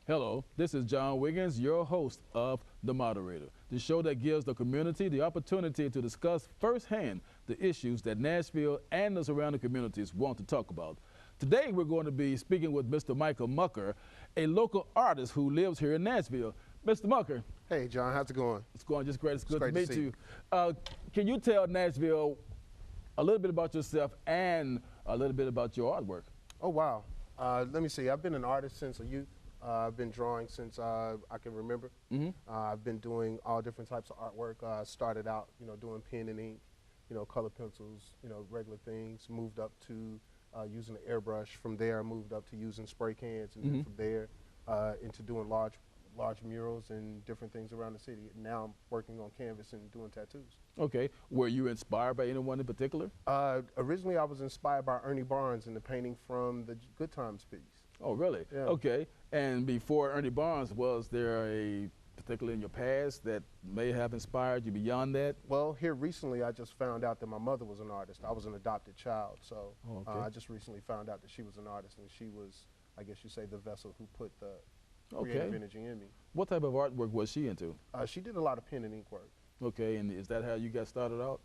Hello, this is John Wiggins, your host of The Moderator, the show that gives the community the opportunity to discuss firsthand the issues that Nashville and the surrounding communities want to talk about. Today we're going to be speaking with Mr. Mucker, a local artist who lives here in Nashville. Mr. Mucker. Hey, John, how's it going? It's going just great. It's good to meet you. you. Can you tell Nashville a little bit about yourself and a little bit about your artwork? Oh, wow. Let me see. I've been an artist since a youth. I've been drawing since I can remember. I've been doing all different types of artwork. Started out, doing pen and ink, color pencils, regular things. Moved up to using an airbrush. From there, I moved up to using spray cans, and then from there into doing large murals and different things around the city. Now I'm working on canvas and doing tattoos. Okay. Were you inspired by anyone in particular? Originally, I was inspired by Ernie Barnes in the painting from the Good Times piece. Oh, really? Yeah. Okay. And before Ernie Barnes, was there a particular in your past that may have inspired you beyond that? Well, here recently, I just found out that my mother was an artist. I was an adopted child, so I just recently found out that she was an artist, and she was, I guess you say, the vessel who put the creative energy in me. What type of artwork was she into? She did a lot of pen and ink work. Okay, and is that how you got started out?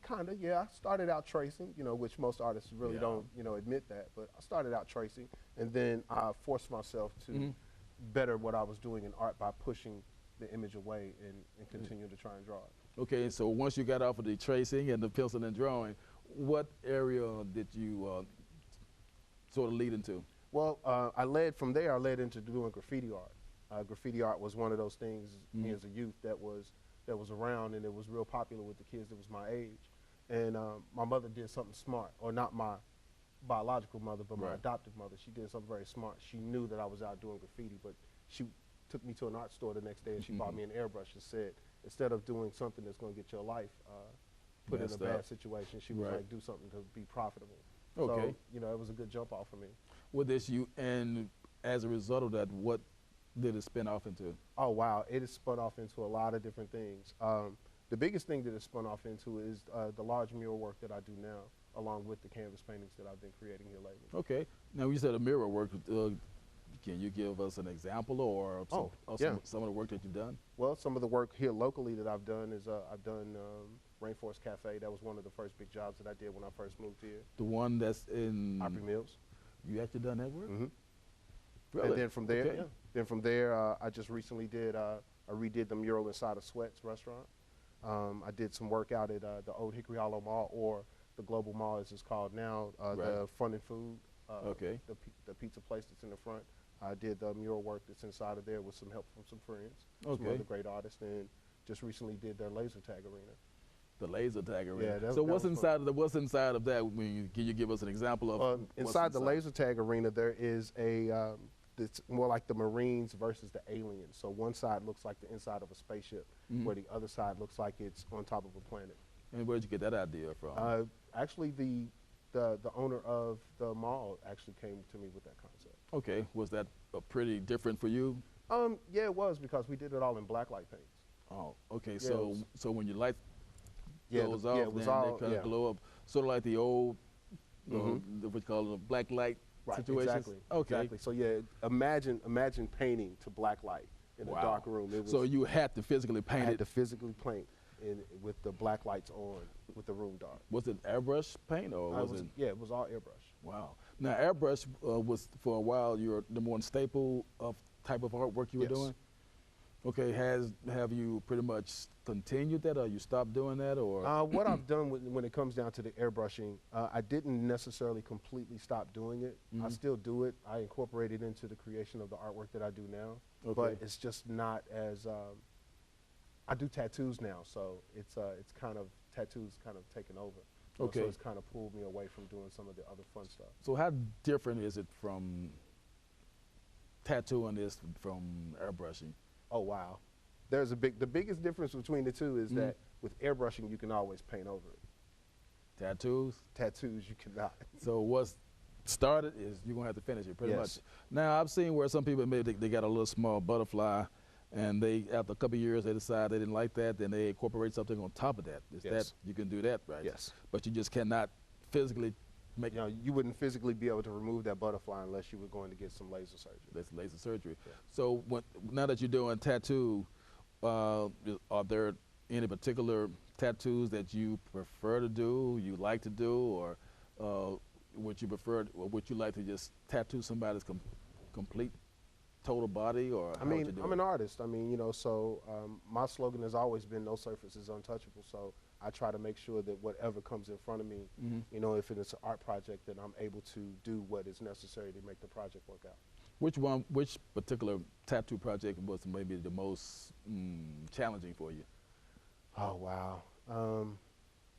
Kind of, yeah. I started out tracing, which most artists really don't, admit that. But I started out tracing, and then I forced myself to better what I was doing in art by pushing the image away and continue to try and draw it. Okay, so once you got off of the tracing and the pencil and drawing, what area did you sort of lead into? Well, I led into doing graffiti art. Graffiti art was one of those things, me as a youth, that was around, and it was real popular with the kids that was my age. And my mother did something smart, or not my biological mother, but my adoptive mother. She did something very smart. She knew that I was out doing graffiti, but she took me to an art store the next day, and she bought me an airbrush and said, instead of doing something that's going to get your life put in a bad situation, she was like, do something to be profitable. Okay. So, it was a good jump off for me. With this, and as a result of that, what did it spin off into? Oh, wow. It has spun off into a lot of different things. The biggest thing that it's spun off into is the large mural work that I do now, along with the canvas paintings that I've been creating here lately. Okay. Now, you said a mural work. Can you give us an example or some of the work that you've done? Well, some of the work here locally that I've done is I've done Rainforest Cafe. That was one of the first big jobs that I did when I first moved here. The one that's in Opry Mills. You actually done that work? Really? And then from there, I just recently I redid the mural inside of Sweat's restaurant. I did some work out at the Old Hickory Hollow Mall, or the Global Mall as it's called now, the Fun and Food, the pizza place that's in the front. I did the mural work that's inside of there with some help from some friends, some other great artists, and just recently did their laser tag arena. The laser tag arena. Yeah, so what's inside of that? Can you give us an example of inside the laser tag arena? There is it's more like the Marines versus the aliens. So one side looks like the inside of a spaceship, where the other side looks like it's on top of a planet. And where'd you get that idea from? Actually, the owner of the mall actually came to me with that concept. Okay, was that pretty different for you? Yeah, it was, because we did it all in blacklight paints. Oh, okay. Yeah, so when you light goes off, then they kind of glow up, sort of like the old, what you call it, black light situations. Exactly. Okay. Exactly. So yeah, imagine painting to black light in a dark room. So you had to physically paint it. I had to physically paint with the black lights on, with the room dark. Was it airbrush paint or was it? Yeah, it was all airbrush. Wow. Now airbrush was for a while your number one staple of type of artwork you were doing. Okay, have you pretty much continued that, or you stopped doing that, or? What I've done when it comes down to the airbrushing, I didn't necessarily completely stop doing it. I still do it. I incorporate it into the creation of the artwork that I do now, but it's just not as, I do tattoos now, so it's kind of, tattoos kind of taken over. So it's kind of pulled me away from doing some of the other fun stuff. So how different is it from tattooing this from airbrushing? Oh, wow. The biggest difference between the two is that with airbrushing, you can always paint over it. Tattoos? Tattoos, you cannot. So what's started is you're going to have to finish it pretty much. Now, I've seen where some people, maybe they got a little small butterfly, and they, after a couple of years, they decide they didn't like that, then they incorporate something on top of that. That you can do that, right? Yes. But you just cannot physically You know, you wouldn't physically be able to remove that butterfly unless you were going to get some laser surgery. That's laser surgery. Yeah. So now that you're doing tattoo, are there any particular tattoos that you prefer to do, you like to do, or would you prefer, or would you like to just tattoo somebody's complete total body, or I mean, I'm an artist. I mean, you know, so my slogan has always been no surface is untouchable. So I try to make sure that whatever comes in front of me, you know, if it's an art project, that I'm able to do what is necessary to make the project work out. Which particular tattoo project was maybe the most challenging for you? Oh, wow.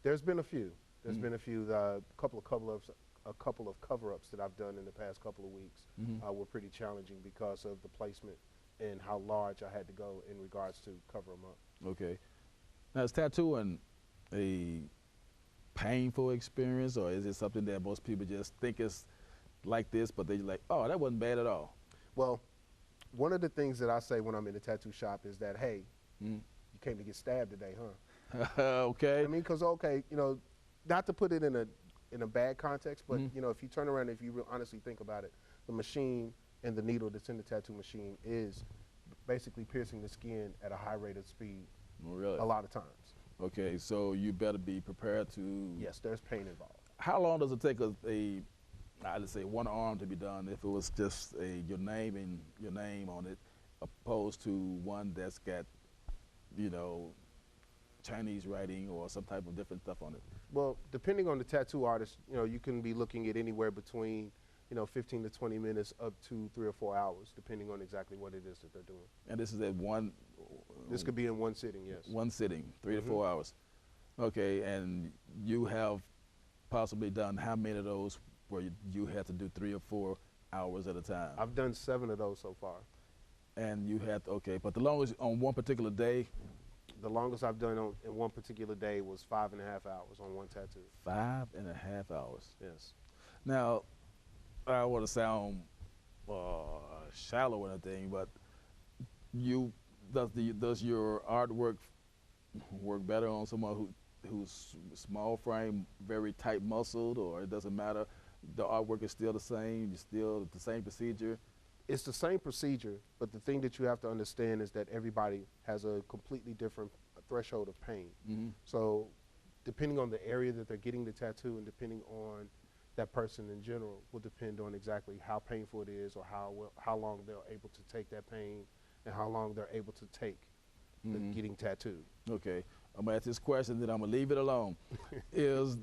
There's been a few. There's been a few. A couple of cover-ups that I've done in the past couple of weeks were pretty challenging because of the placement and how large I had to go in regards to cover them up. Okay. Now, is tattooing a painful experience, or is it something that most people just think is like this, but they're like, oh, that wasn't bad at all? Well, one of the things that I say when I'm in the tattoo shop is that, hey, you came to get stabbed today, huh? Okay. I mean, because, okay, you know, not to put it in a bad context, but, you know, if you turn around, if you honestly think about it, the machine and the needle that's in the tattoo machine is basically piercing the skin at a high rate of speed. Really? A lot of times. Okay, so you better be prepared to... Yes, there's pain involved. How long does it take I'd say one arm to be done if it was just your name and your name on it, opposed to one that's got, you know, Chinese writing or some type of different stuff on it? Well, depending on the tattoo artist, you know, you can be looking at anywhere between, you know, 15 to 20 minutes up to 3 or 4 hours, depending on exactly what it is that they're doing. And this is at one... This could be in one sitting, yes. One sitting, 3 to 4 hours. Okay, and you have possibly done how many of those where you had to do 3 or 4 hours at a time? I've done 7 of those so far. And you had, okay, but the longest on one particular day? The longest I've done in one particular day was 5.5 hours on one tattoo. 5.5 hours? Yes. Now, I don't want to sound shallow or anything, but does your artwork work better on someone who's small frame, very tight muscled, or it doesn't matter? The artwork is still the same, it's still the same procedure? It's the same procedure, but the thing that you have to understand is that everybody has a completely different threshold of pain. So depending on the area that they're getting the tattoo and depending on that person in general will depend on exactly how painful it is or how long they're able to take that pain and how long they're able to take getting tattooed. Okay, I'm gonna ask this question, then I'm gonna leave it alone. Is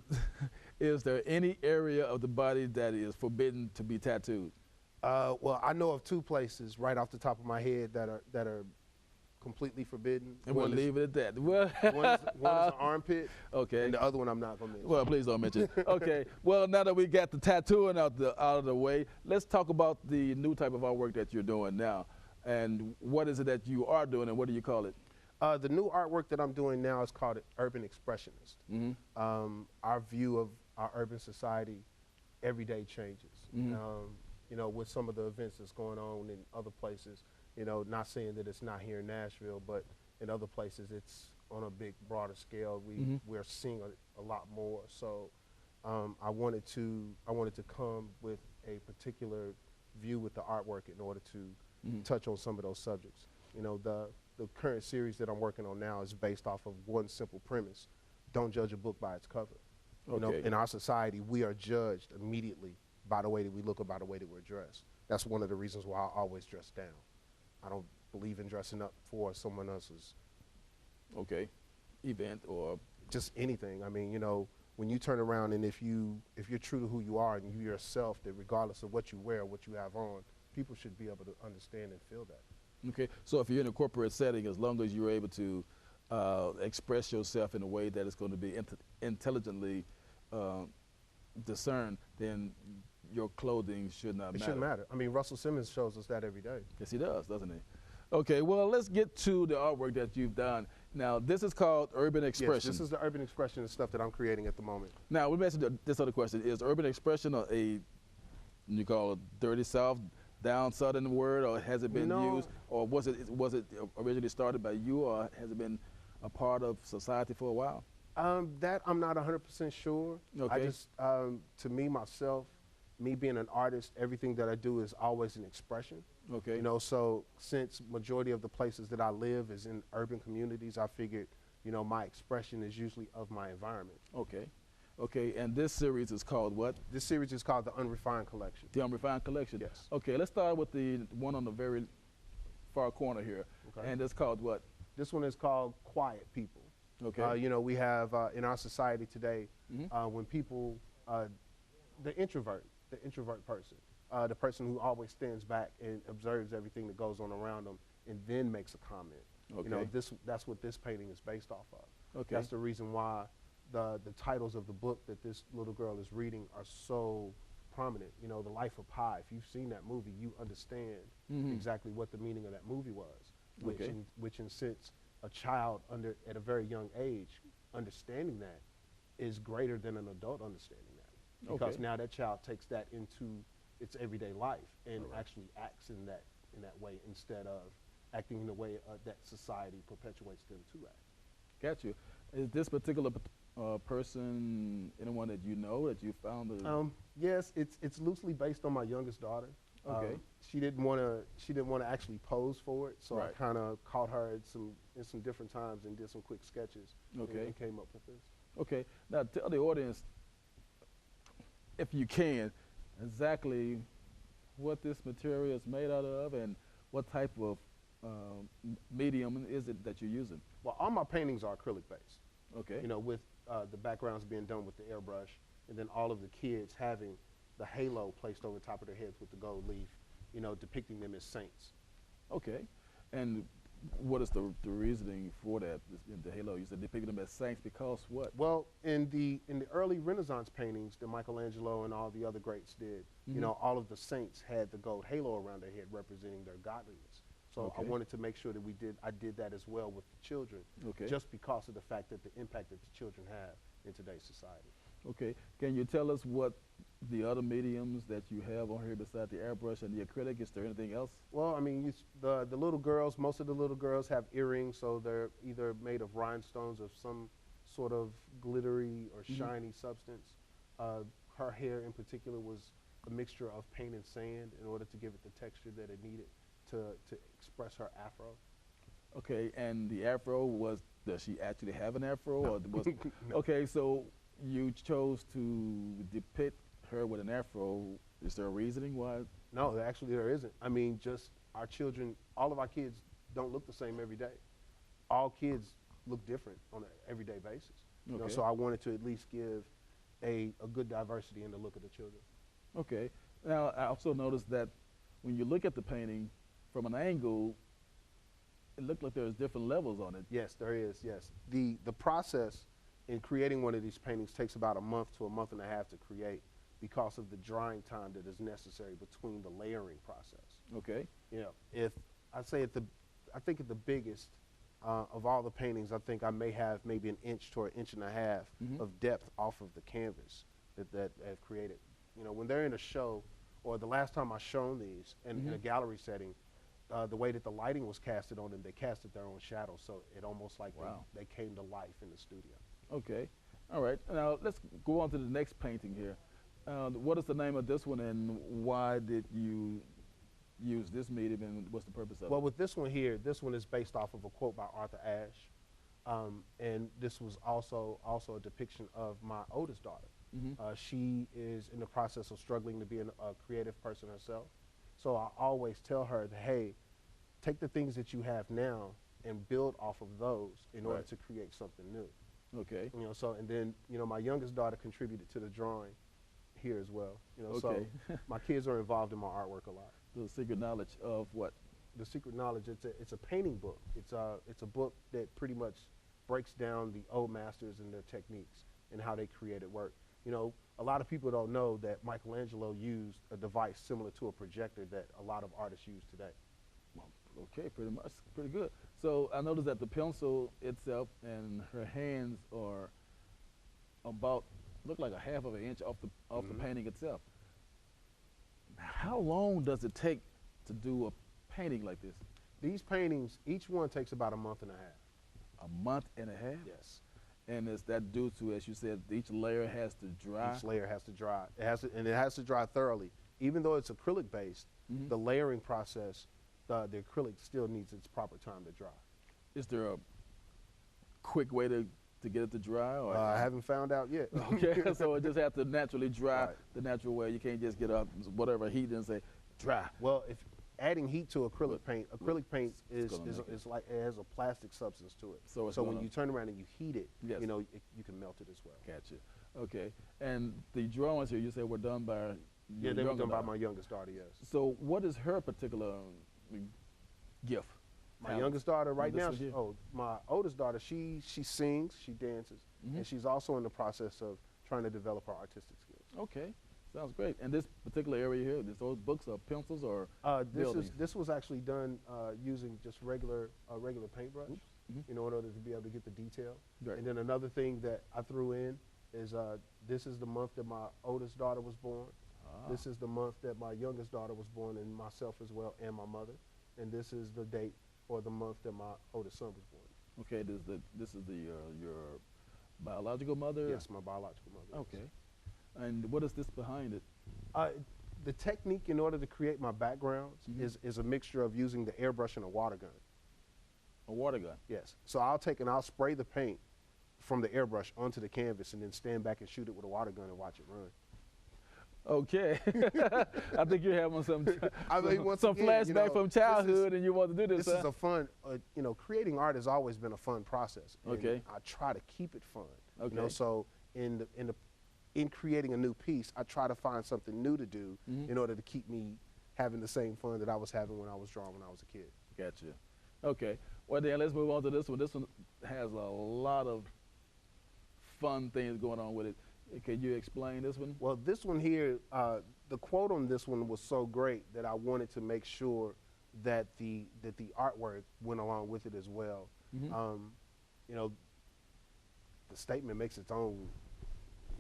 there any area of the body that is forbidden to be tattooed? Well, I know of 2 places right off the top of my head that are completely forbidden. And we'll leave it at that. One is an armpit, okay, and the other one I'm not gonna mention. Well, please don't mention. Okay, well, now that we got the tattooing out of the way, let's talk about the new type of artwork that you're doing now. And what is it that you are doing, and what do you call it? The new artwork that I'm doing now is called Urban Expressionist. Our view of our urban society every day changes. You know, with some of the events that's going on in other places, you know, not saying that it's not here in Nashville, but in other places it's on a big, broader scale. We're seeing a lot more. So I wanted to come with a particular view with the artwork in order to touch on some of those subjects. You know, the current series that I'm working on now is based off of one simple premise: don't judge a book by its cover. You know, in our society, we are judged immediately by the way that we look or by the way that we're dressed. That's one of the reasons why I always dress down. I don't believe in dressing up for someone else's event or just anything. I mean, you know, when you turn around and if you're true to who you are and you yourself, that regardless of what you wear, what you have on, people should be able to understand and feel that. Okay, so if you're in a corporate setting, as long as you're able to express yourself in a way that is going to be intelligently discerned, then your clothing should not matter. It shouldn't matter. I mean, Russell Simmons shows us that every day. Yes, he does, doesn't he? Okay, well, let's get to the artwork that you've done. Now, this is called Urban Expression. Yes, this is the urban expression stuff that I'm creating at the moment. Now, let me ask you this other question. Is urban expression you call it dirty South, down Southern word, or has it been used, or was it originally started by you, or has it been a part of society for a while? That I'm not 100% sure. Okay. I just, to me, myself, me being an artist, everything that I do is always an expression. Okay. You know, so since majority of the places that I live is in urban communities, I figured, you know, my expression is usually of my environment. Okay. Okay, and this series is called what? This series is called the Unrefined Collection. The Unrefined Collection. Yes. Okay, let's start with the one on the very far corner here. Okay. And it's called what? This one is called Quiet People. Okay. You know, we have in our society today, Mhm. when people, the introvert person, the person who always stands back and observes everything that goes on around them and then makes a comment. Okay. You know, that's what this painting is based off of. Okay. That's the reason why the titles of the book that this little girl is reading are so prominent. You know, The Life of Pi. If you've seen that movie, you understand exactly what the meaning of that movie was. Which in sense, a child at a very young age, understanding that is greater than an adult understanding that. Because now that child takes that into its everyday life and actually acts in that way instead of acting in the way that society perpetuates them to act. Got you. Is this particular person anyone that you know that you found? Yes, it's loosely based on my youngest daughter. Okay. She didn't want to actually pose for it, so I kind of caught her in some different times and did some quick sketches. Okay. And came up with this. Okay. Now tell the audience, if you can, exactly what this material is made out of and what type of medium is it that you're using? Well, all my paintings are acrylic based. Okay. You know, with the backgrounds being done with the airbrush, and then all of the kids having the halo placed over top of their heads with the gold leaf, you know, depicting them as saints. Okay. And what is the reasoning for that, the halo? You said depicting them as saints because what? Well, in the early Renaissance paintings that Michelangelo and all the other greats did, you know, all of the saints had the gold halo around their head representing their godliness. So I wanted to make sure that I did that as well with the children, just because of the fact that the impact that the children have in today's society. Okay. Can you tell us what the other mediums that you have on here beside the airbrush and the acrylic? Is there anything else? Well, I mean, the little girls, most of the little girls have earrings, so they're either made of rhinestones of some sort of glittery or shiny substance. Her hair in particular was a mixture of paint and sand in order to give it the texture that it needed to express her afro. Okay, and the afro does she actually have an afro? No. Or was, No. Okay, so you chose to depict her with an afro. Is there a reasoning why? No, actually there isn't. I mean, just our children, all of our kids don't look the same every day. All kids look different on an everyday basis. You know, so I wanted to at least give a good diversity in the look of the children. Okay. Now, I also noticed that when you look at the painting from an angle, it looked like there's different levels on it. Yes, there is, yes. The process in creating one of these paintings takes about a month to a month and a half to create because of the drying time that is necessary between the layering process. Okay. You know, if I say I think at the biggest of all the paintings, I think I may have maybe an inch to an inch and a half of depth off of the canvas that I've created. You know, when they're in a show, or the last time I shown these in a gallery setting, the way that the lighting was casted on them, they casted their own shadow, so it almost like they came to life in the studio. Okay. All right. Now, let's go on to the next painting here. What is the name of this one, and why did you use this medium, and what's the purpose of it? Well, with this one here, this one is based off of a quote by Arthur Ashe, and this was also a depiction of my oldest daughter. She is in the process of struggling to be a creative person herself. So I always tell her that, hey, take the things that you have now and build off of those in order to create something new. Okay. You know, so, and then, you know, my youngest daughter contributed to the drawing here as well. You know, so my kids are involved in my artwork a lot. The secret knowledge of what? The secret knowledge, it's a painting book. It's a book that pretty much breaks down the old masters and their techniques and how they created work. You know, a lot of people don't know that Michelangelo used a device similar to a projector that a lot of artists use today. Okay, pretty much, pretty good. So I noticed that the pencil itself and her hands are about, look like a half of an inch off the painting itself. How long does it take to do a painting like this? These paintings, each one takes about a month and a half. A month and a half? Yes. And is that due to, as you said, each layer has to dry? Each layer has to dry. And it has to dry thoroughly. Even though it's acrylic based, the layering process, the acrylic still needs its proper time to dry. Is there a quick way to get it to dry? Or I haven't found out yet. Okay, so it just has to naturally dry Right. the natural way. You can't just get up whatever heat and say dry. Well, if adding heat to acrylic paint is gonna make it. like it has a plastic substance to it. So it's when gonna- you turn around and you heat it, Yes. you know, you can melt it as well. Gotcha. Okay, and the drawings here you said were done by your Yeah, they were younger done by daughter. my youngest daughter. Yes. So what is her particular gift? My talent? youngest daughter right this now, one here? my oldest daughter, she sings, she dances, and she's also in the process of trying to develop her artistic skills. Okay, sounds great. And this particular area here, those books are pencils or buildings? This was actually done using just regular paintbrush, in order to be able to get the detail. Right. And then another thing that I threw in is this is the month that my oldest daughter was born. This is the month that my youngest daughter was born, and myself as well, and my mother. And this is the date or the month that my oldest son was born. Okay, this is your biological mother? Yes, my biological mother. Okay. And what is this behind it? The technique in order to create my backgrounds is a mixture of using the airbrush and a water gun. A water gun. Yes. So I'll spray the paint from the airbrush onto the canvas and then stand back and shoot it with a water gun and watch it run. Okay. I think you're having some once some again, flashback from childhood and you want to do this. This is a fun, creating art has always been a fun process. And Okay. I try to keep it fun. Okay. So in creating a new piece, I try to find something new to do in order to keep me having the same fun that I was having when I was drawing when I was a kid. Gotcha. Okay. Well, then let's move on to this one. This one has a lot of fun things going on with it. Can you explain this one? Well, this one here, the quote on this one was so great that I wanted to make sure that the artwork went along with it as well. The statement makes its own,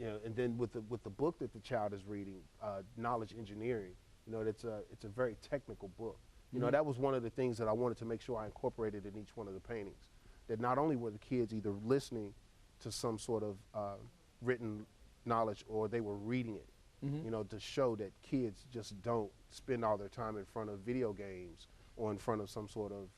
and then with the book that the child is reading, Knowledge Engineering, it's a very technical book. That was one of the things that I wanted to make sure I incorporated in each one of the paintings. That not only were the kids either listening to some sort of written knowledge or they were reading it, to show that kids just don't spend all their time in front of video games or in front of some sort of,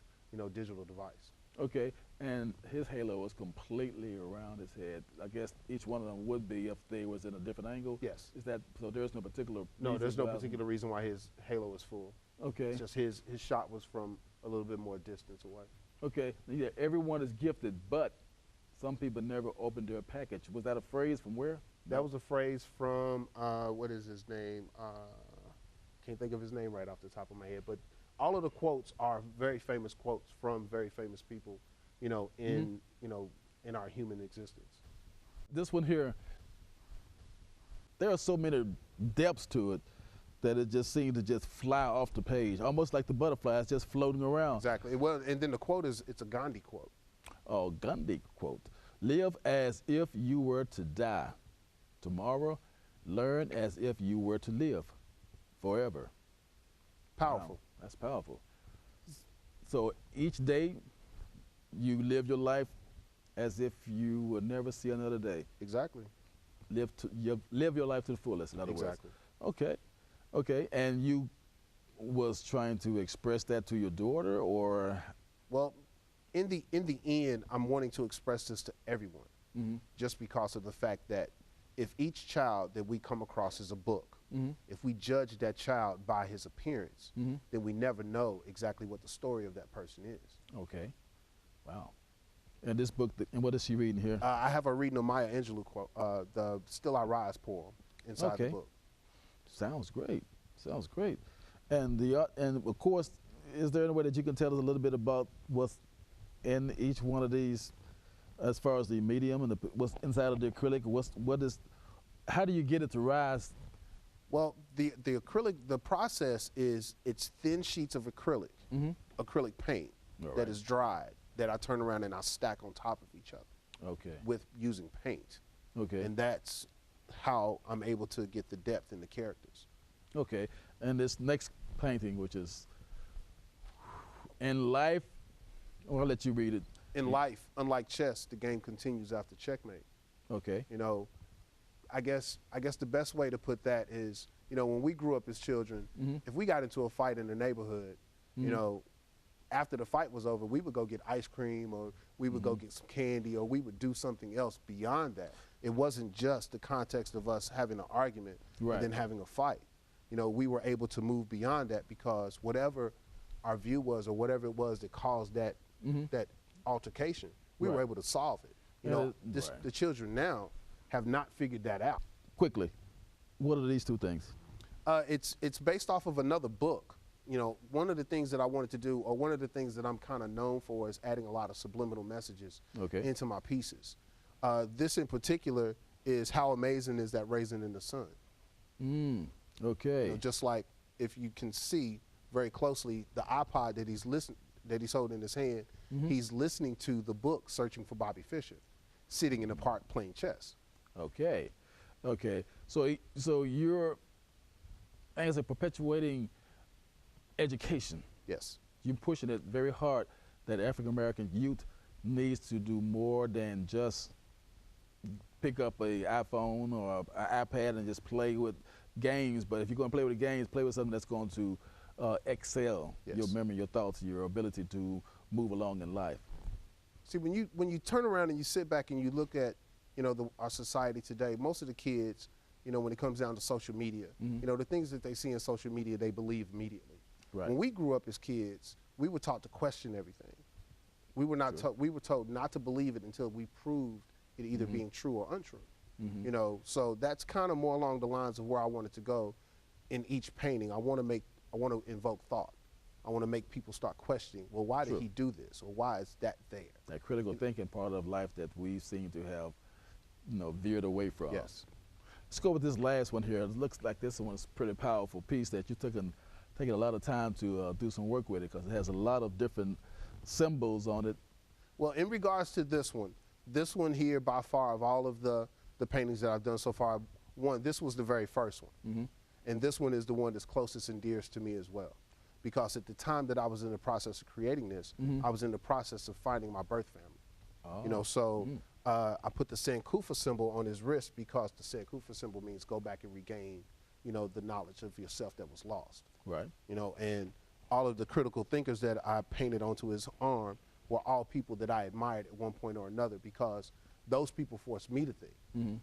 digital device. Okay, and his halo was completely around his head. I guess each one of them would be if they was in a different angle. Yes. Is that so? There's no particular. No, reason there's no why- particular reason why his halo is full. Okay. It's just his shot was from a little bit more distance away. Okay. Yeah, everyone is gifted, but some people never opened their package. Was that a phrase from where? That was a phrase from, what is his name? Can't think of his name right off the top of my head, but all of the quotes are very famous quotes from very famous people, in our human existence. This one here, there are so many depths to it that it just seemed to just fly off the page, almost like the butterflies just floating around. Exactly. Well, and then the quote it's a Gandhi quote. Oh, Gandhi quote. Live as if you were to die. Tomorrow, learn as if you were to live forever. Powerful. Wow, that's powerful. So each day, you live your life as if you would never see another day. Exactly. Live your life to the fullest, in other Exactly. words. Okay. And you was trying to express that to your daughter, or? Well, in the end, I'm wanting to express this to everyone, just because of the fact that if each child that we come across is a book, if we judge that child by his appearance, then we never know exactly what the story of that person is. Okay. Wow. And this book, and what is she reading here? I have her reading a Maya Angelou quote, the Still I Rise poem inside the book. Sounds great. Sounds great. And and of course, is there any way that you can tell us a little bit about what's in each one of these, as far as the medium and what's inside of the acrylic? How do you get it to rise? Well, the acrylic, the process is it's thin sheets of acrylic, acrylic paint that is dried, that I turn around and I stack on top of each other. Okay. With using paint. Okay. And that's how I'm able to get the depth in the characters. Okay. And this next painting, which is In Life, I'll let you read it. in life, unlike chess, the game continues after checkmate. Okay. You know, I guess the best way to put that is, you know, when we grew up as children, if we got into a fight in the neighborhood, you know, after the fight was over, we would go get ice cream, or we would go get some candy, or we would do something else beyond that. It wasn't just the context of us having an argument and then having a fight. You know, we were able to move beyond that because whatever our view was, or whatever it was that caused that that altercation, we were able to solve it. You know, the children now have not figured that out. Quickly, what are these two things? It's based off of another book. You know, one of the things that I wanted to do, or one of the things that I'm kind of known for, is adding a lot of subliminal messages into my pieces. This in particular is How Amazing Is That Raisin in the Sun. Okay. You know, just like if you can see very closely the iPod that he's holding in his hand, he's listening to the book Searching for Bobby Fischer, sitting in the park playing chess. Okay. Okay. So you're, as a perpetuating education. Yes. You're pushing it very hard that African American youth needs to do more than just pick up a iPhone or an iPad and just play with games. But if you're going to play with games, play with something that's going to excel your memory, your thoughts, your ability to move along in life. See, when you turn around and you sit back and you look at, you know, our society today, most of the kids, you know, when it comes down to social media, you know, the things that they see in social media, they believe immediately. When we grew up as kids, we were taught to question everything. We were not we were told not to believe it until we proved it either being true or untrue. You know, so that's kind of more along the lines of where I wanted to go in each painting. I want to invoke thought. I want to make people start questioning, well, why did he do this, or why is that there? That critical thinking part of life that we seem to have, you know, veered away from. Yes. Let's go with this last one here. It looks like this one's a pretty powerful piece that you took taking a lot of time to do some work with it, because it has a lot of different symbols on it. Well, in regards to this one here, by far, of all of the paintings that I've done so far, this was the very first one. And this one is the one that's closest and dearest to me as well. Because at the time that I was in the process of creating this, I was in the process of finding my birth family. You know, so I put the Sankofa symbol on his wrist because the Sankofa symbol means go back and regain, you know, the knowledge of yourself that was lost. Right. You know, and all of the critical thinkers that I painted onto his arm were all people that I admired at one point or another, because those people forced me to think.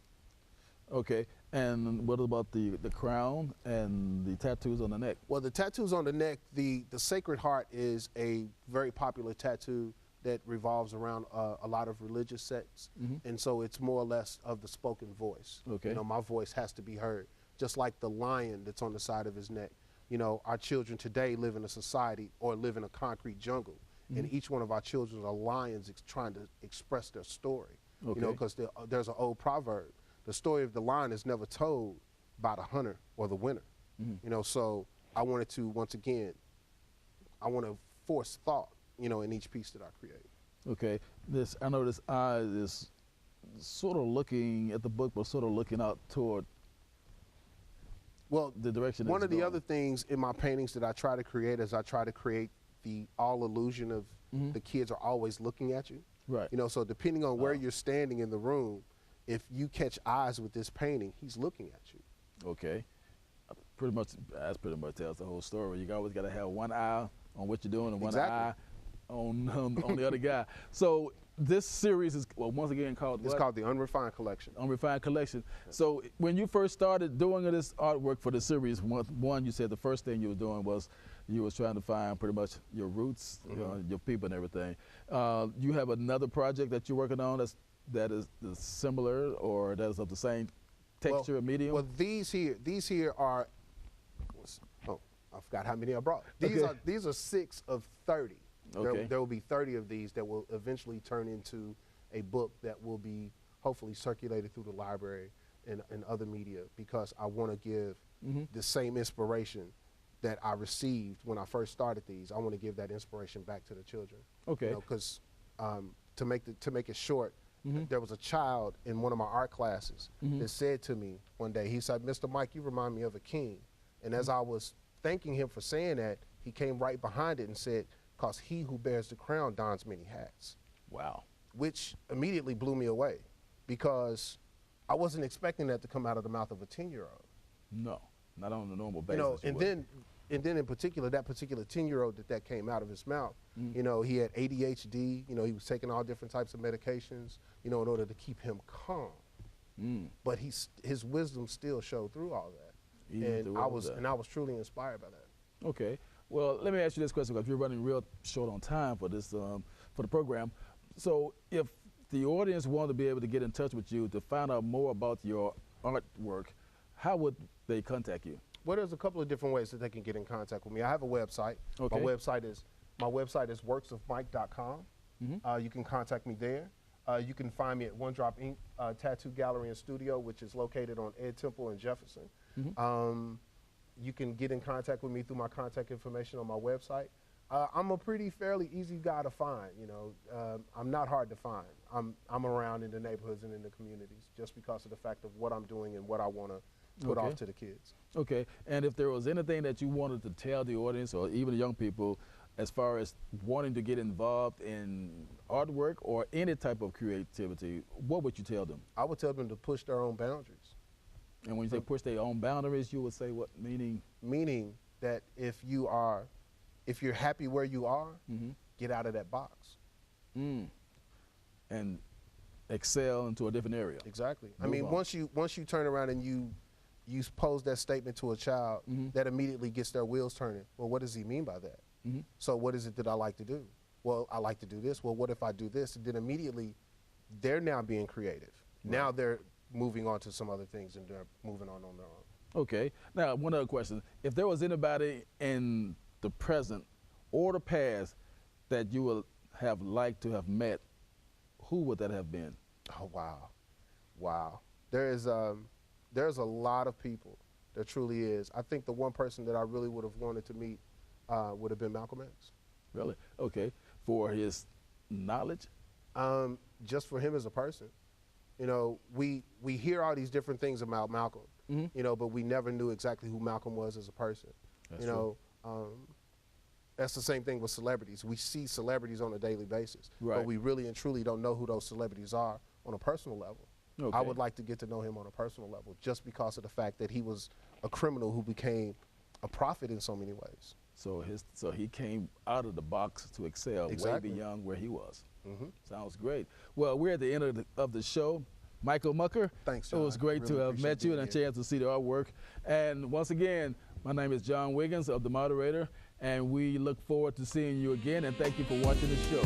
Okay, and what about the crown and the tattoos on the neck? Well, the tattoos on the neck, the Sacred Heart is a very popular tattoo that revolves around a lot of religious sects, and so it's more or less of the spoken voice. Okay. You know, my voice has to be heard, just like the lion that's on the side of his neck. You know, our children today live in a society or live in a concrete jungle, and each one of our children are lions trying to express their story. Okay. You know, because there's an old proverb: the story of the lion is never told by the hunter or the winner. You know, so I wanted to, once again, I want to force thought, you know, in each piece that I create. Okay, I know this eye is sort of looking at the book, but sort of looking out toward, well, the direction. One of the other things in my paintings that I try to create is I try to create the all illusion of the kids are always looking at you. Right. You know, so depending on where you're standing in the room, if you catch eyes with this painting, he's looking at you. Okay. That's pretty much tells the whole story. You always got to have one eye on what you're doing and one eye on the other guy. So this series is, well, once again called It's called the Unrefined Collection. Unrefined Collection. So when you first started doing this artwork for the series, one, you said the first thing you were doing was you was trying to find pretty much your roots, you know, your people and everything. You have another project that you're working on that is similar, or that is of the same texture or medium? Well, these here are, I forgot how many I brought. These are 6 of 30. Okay. There will be 30 of these that will eventually turn into a book that will be hopefully circulated through the library and other media, because I want to give the same inspiration that I received when I first started these. I want to give that inspiration back to the children. Okay. You know, because to make it short, there was a child in one of my art classes that said to me one day, he said, "Mr. Mike, you remind me of a king." And as I was thanking him for saying that, he came right behind it and said, "'Cause he who bears the crown dons many hats." Wow. which immediately blew me away because I wasn't expecting that to come out of the mouth of a 10-year-old. No, not on a normal basis. You know, and then in particular, that particular 10-year-old that came out of his mouth, you know, he had ADHD, you know, he was taking all different types of medications, you know, in order to keep him calm. But his wisdom still showed through all that. And I was truly inspired by that. Okay. Well, let me ask you this question because we're running real short on time for this for the program. So if the audience wanted to be able to get in touch with you to find out more about your artwork, how would they contact you? Well, there's a couple of different ways that they can get in contact with me. I have a website. Okay. My website is worksofmike.com. You can contact me there. You can find me at One Drop Ink Tattoo Gallery and Studio, which is located on Ed Temple and Jefferson. You can get in contact with me through my contact information on my website. I'm a fairly easy guy to find. You know, I'm not hard to find. I'm around in the neighborhoods and in the communities just because of the fact of what I'm doing and what I want to put off to the kids. Okay. And if there was anything that you wanted to tell the audience or even the young people as far as wanting to get involved in artwork or any type of creativity, what would you tell them? I would tell them to push their own boundaries. And when you say push their own boundaries, you would say what, meaning? Meaning that if you're happy where you are, get out of that box. And excel into a different area. Exactly. I mean, once you turn around and you pose that statement to a child, that immediately gets their wheels turning. Well, what does he mean by that? So what is it that I like to do? Well, I like to do this. Well, what if I do this? And then immediately, they're now being creative. Right. Now they're moving on to some other things and they're moving on their own. Okay. Now, one other question. If there was anybody in the present or the past that you would have liked to have met, who would that have been? Oh, wow. Wow. There's a lot of people. There truly is. I think the one person that I really would have wanted to meet would have been Malcolm X. Really? Okay. For his knowledge? Just for him as a person. You know, we hear all these different things about Malcolm, you know, but we never knew exactly who Malcolm was as a person. That's true. That's the same thing with celebrities. We see celebrities on a daily basis, but we really and truly don't know who those celebrities are on a personal level. Okay. I would like to get to know him on a personal level just because of the fact that he was a criminal who became a prophet in so many ways. So he came out of the box to excel way beyond where he was. Sounds great. Well, we're at the end of the show. Michael Mucker, thanks, John. It was great to have met you and a chance to see the artwork. And once again, my name is John Wiggins of The Moderator, and we look forward to seeing you again, and thank you for watching the show.